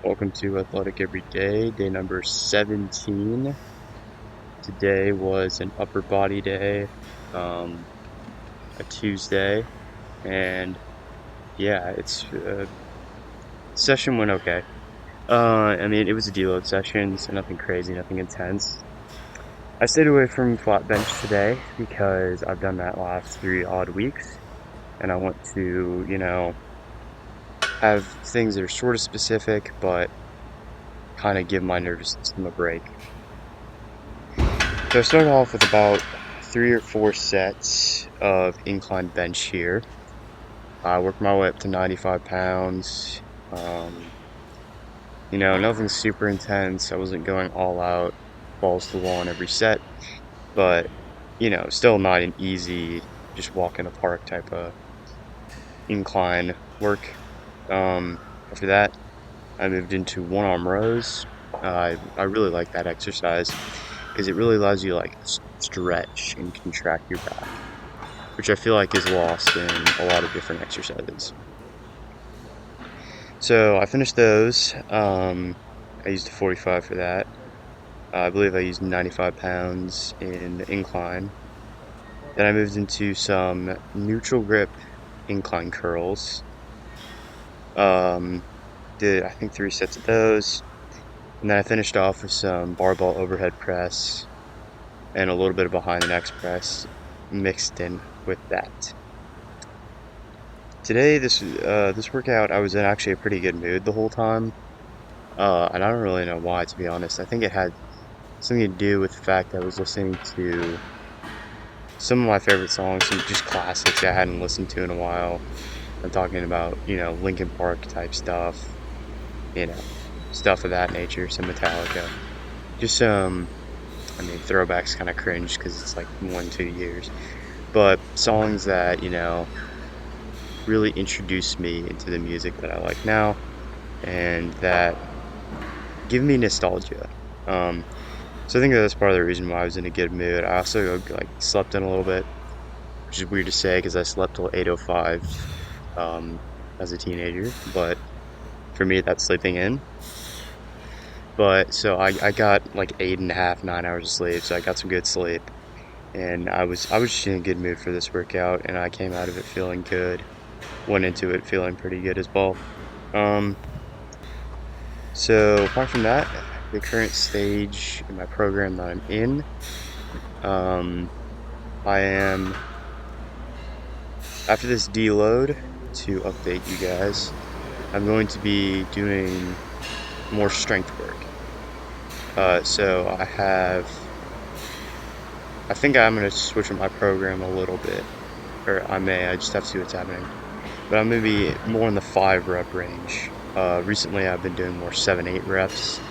Welcome to Athletic Every Day, day number 17. Today was an upper body day, a Tuesday, and yeah, session went okay. It was a deload session, so nothing crazy, nothing intense. I stayed away from flat bench today because I've done that last 3 odd weeks, and I want to, have things that are sort of specific, but kind of give my nervous system a break. So I started off with about 3 or 4 sets of incline bench here. I worked my way up to 95 pounds. Um, Nothing super intense. I wasn't going all out, balls to the wall in every set, but still not an easy, just walk in the park type of incline work. After that, I moved into one arm rows. I really like that exercise because it really allows you to like stretch and contract your back, which I feel like is lost in a lot of different exercises. So I finished those. I used a 45 for that. I believe I used 95 pounds in the incline. Then I moved into some neutral grip incline curls. Um, did I think 3 sets of those. And then I finished off with some barbell overhead press and a little bit of behind the neck press mixed in with that. Today, this workout, I was in actually a pretty good mood the whole time, and I don't really know why, to be honest. I think it had something to do with the fact that I was listening to some of my favorite songs, some just classics I hadn't listened to in a while. I'm talking about, Linkin Park type stuff, you know, stuff of that nature, some Metallica. Just throwbacks kind of cringe because it's like 1, 2 years, but songs that, really introduced me into the music that I like now and that give me nostalgia. Um, so I think that's part of the reason why I was in a good mood. I also like slept in a little bit, which is weird to say because I slept till 8:05 as a teenager, but for me that's sleeping in. But so I got like 8.5, 9 hours of sleep, so I got some good sleep, and I was just in a good mood for this workout, and I came out of it feeling good. Went into it feeling pretty good as well. Um, So apart from that, the current stage in my program that I'm in, um, I am after this deload to update you guys. I'm going to be doing more strength work. So I think I'm going to switch up my program a little bit, or I just have to see what's happening. But I'm going to be more in the 5 rep range. Recently I've been doing more 7, 8 reps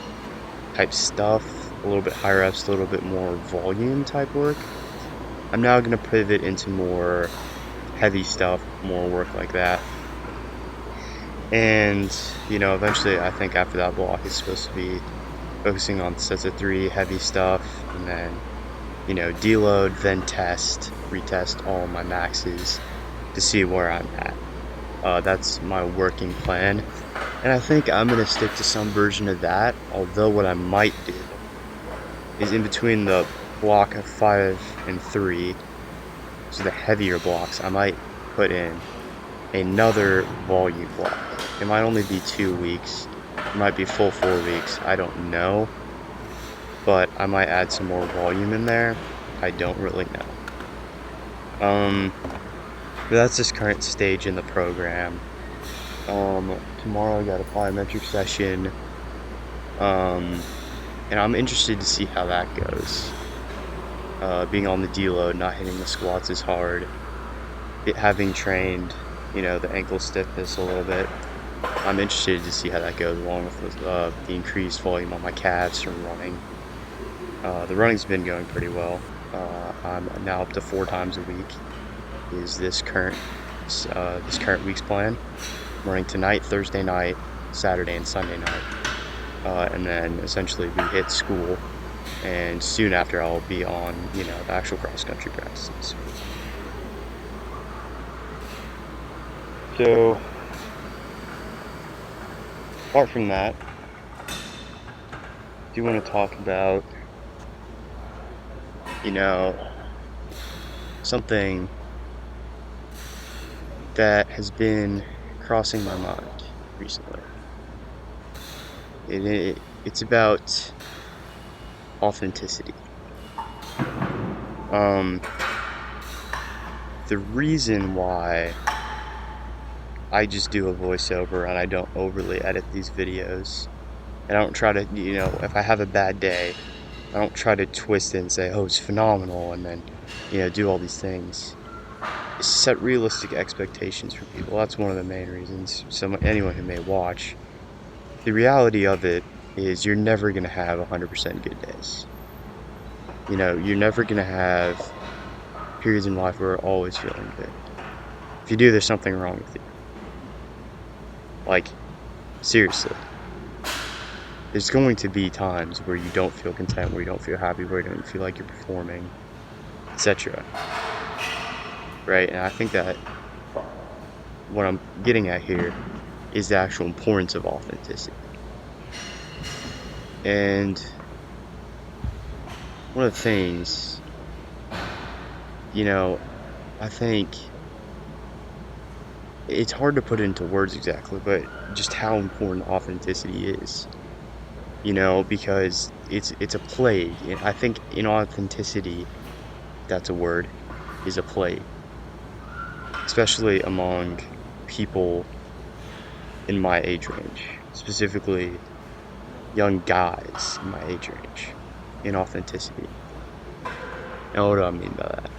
type stuff, a little bit higher ups, a little bit more volume type work. I'm now going to pivot into more heavy stuff, more work like that. And, eventually I think after that block it's supposed to be focusing on sets of 3 heavy stuff and then, deload, then retest all my maxes to see where I'm at. That's my working plan. And I think I'm going to stick to some version of that, although what I might do is in between the block of 5 and 3, so the heavier blocks, I might put in another volume block. It might only be 2 weeks, it might be full 4 weeks, I don't know, but I might add some more volume in there. I don't really know. But that's this current stage in the program. Tomorrow I got a plyometric session. And I'm interested to see how that goes. Being on the deload, not hitting the squats as hard, having trained, the ankle stiffness a little bit. I'm interested to see how that goes, along with the increased volume on my calves from running. The running's been going pretty well. I'm now up to 4 times a week. Is this current week's plan? I'm running tonight, Thursday night, Saturday, and Sunday night. And then essentially we hit school, and soon after I'll be on, the actual cross-country practices. So, apart from that, do want to talk about, you know, something that has been crossing my mind recently. It's about authenticity. Um, the reason why I just do a voiceover and I don't overly edit these videos, and I don't try to, if I have a bad day, I don't try to twist it and say, oh, it's phenomenal, and then, do all these things. Set realistic expectations for people. That's one of the main reasons. Anyone who may watch, the reality of it is you're never going to have 100% good days. You're never going to have periods in life where you're always feeling good. If you do, there's something wrong with you. Like, seriously. There's going to be times where you don't feel content, where you don't feel happy, where you don't feel like you're performing, etc. Right? And I think that what I'm getting at here is the actual importance of authenticity. And one of the things, I think it's hard to put into words exactly, but just how important authenticity is. Because it's a plague. I think inauthenticity, that's a word, is a plague. Especially among people in my age range, specifically young guys in my age range. Inauthenticity. Now, what do I mean by that?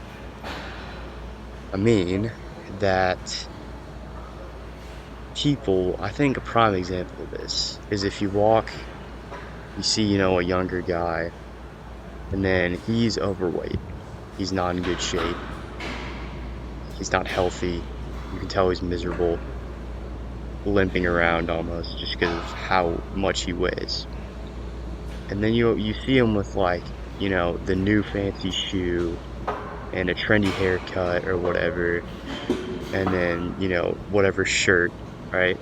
I mean that people, I think a prime example of this is if you see, a younger guy, and then he's overweight. He's not in good shape. He's not healthy. You can tell he's miserable, limping around almost just because of how much he weighs. And then you see him with the new fancy shoe and a trendy haircut or whatever, and then, whatever shirt, right?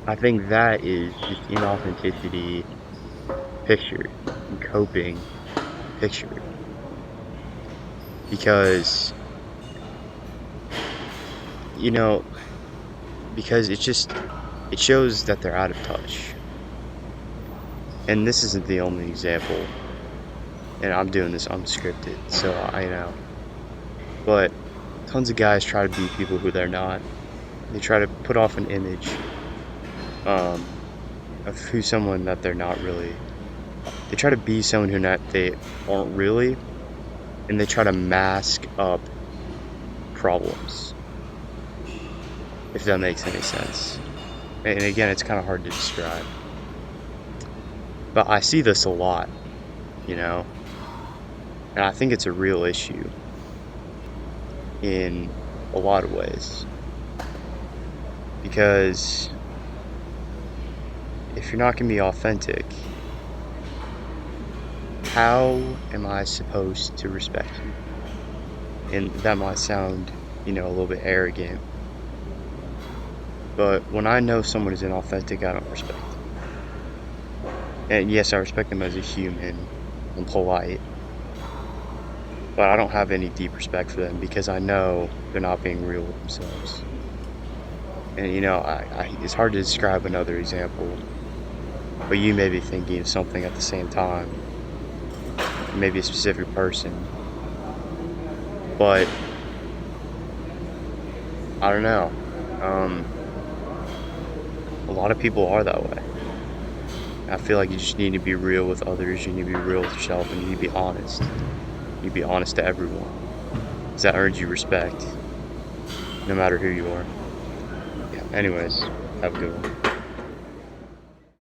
I think that is just inauthenticity pictured and coping pictured. Because, because it shows that they're out of touch. And this isn't the only example. And I'm doing this unscripted, so I know. But tons of guys try to be people who they're not. They try to put off an image of who someone that they're not really. They try to be someone who they aren't really, and they try to mask up problems, if that makes any sense. And again, it's kind of hard to describe. But I see this a lot, and I think it's a real issue in a lot of ways. Because if you're not going to be authentic, how am I supposed to respect you? And that might sound, a little bit arrogant. But when I know someone is inauthentic, I don't respect them. And yes, I respect them as a human and polite. But I don't have any deep respect for them because I know they're not being real with themselves. And it's hard to describe another example, but you may be thinking of something at the same time, maybe a specific person. But I don't know. A lot of people are that way. I feel like you just need to be real with others. You need to be real with yourself, and you need to be honest. You need to be honest to everyone, because that earns you respect, no matter who you are. Yeah. Anyways, have a good one.